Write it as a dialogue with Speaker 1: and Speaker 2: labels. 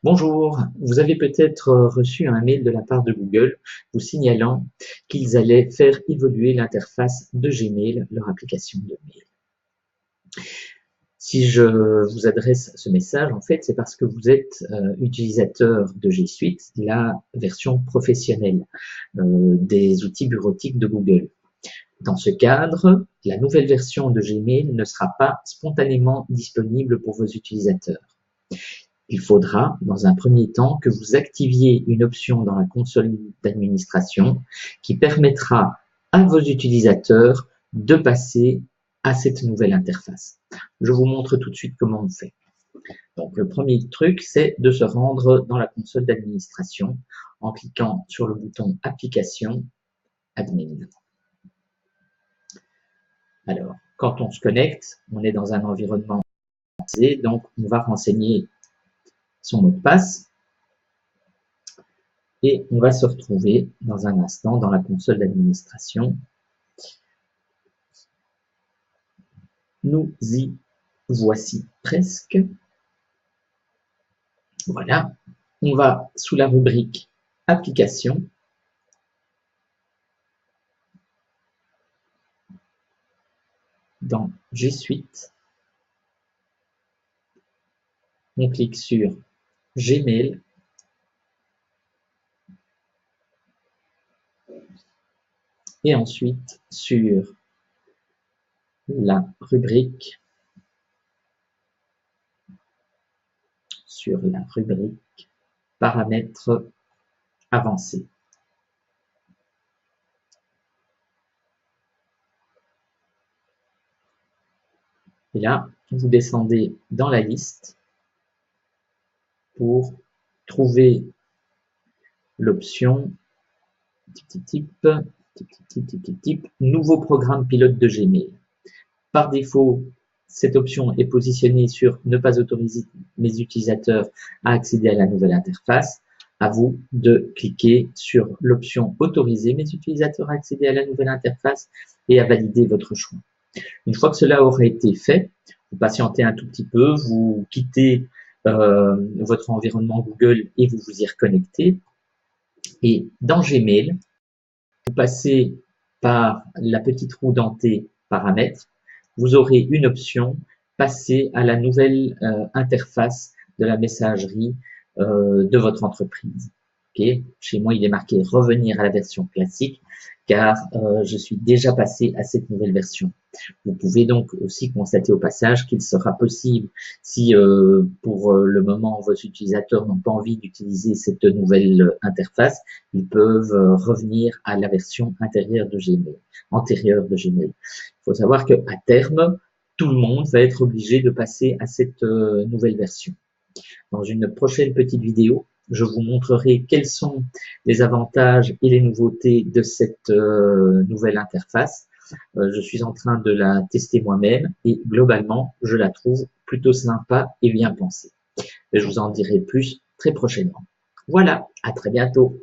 Speaker 1: Bonjour, vous avez peut-être reçu un mail de la part de Google vous signalant qu'ils allaient faire évoluer l'interface de Gmail, leur application de mail. Si je vous adresse ce message, en fait, c'est parce que vous êtes utilisateur de G Suite, la version professionnelle des outils bureautiques de Google. Dans ce cadre, la nouvelle version de Gmail ne sera pas spontanément disponible pour vos utilisateurs. Il faudra, dans un premier temps, que vous activiez une option dans la console d'administration qui permettra à vos utilisateurs de passer à cette nouvelle interface. Je vous montre tout de suite comment on fait. Donc, le premier truc, c'est de se rendre dans la console d'administration en cliquant sur le bouton Applications, Admin. Alors, quand on se connecte, on est dans un environnement organisé, donc on va renseigner son mot de passe et on va se retrouver dans un instant dans la console d'administration. Nous y voici presque. Voilà, on va sous la rubrique Applications. Dans G Suite, on clique sur Gmail. Et ensuite sur la rubrique paramètres avancés. Et là, vous descendez dans la liste pour trouver l'option nouveau programme pilote de Gmail. Par défaut, cette option est positionnée sur ne pas autoriser mes utilisateurs à accéder à la nouvelle interface. À vous de cliquer sur l'option autoriser mes utilisateurs à accéder à la nouvelle interface et à valider votre choix. Une fois que cela aura été fait, vous patientez un tout petit peu, vous quittez votre environnement Google et vous vous y reconnectez. Et dans Gmail, vous passez par la petite roue dentée paramètres, vous aurez une option passer à la nouvelle interface de la messagerie de votre entreprise. Okay. Chez moi, il est marqué revenir à la version classique car je suis déjà passé à cette nouvelle version. Vous pouvez donc aussi constater au passage qu'il sera possible, si pour le moment vos utilisateurs n'ont pas envie d'utiliser cette nouvelle interface, ils peuvent revenir à la version antérieure de Gmail. Il faut savoir qu'à terme, tout le monde va être obligé de passer à cette nouvelle version. Dans une prochaine petite vidéo, je vous montrerai quels sont les avantages et les nouveautés de cette nouvelle interface. Je suis en train de la tester moi-même et globalement, je la trouve plutôt sympa et bien pensée. Je vous en dirai plus très prochainement. Voilà, à très bientôt.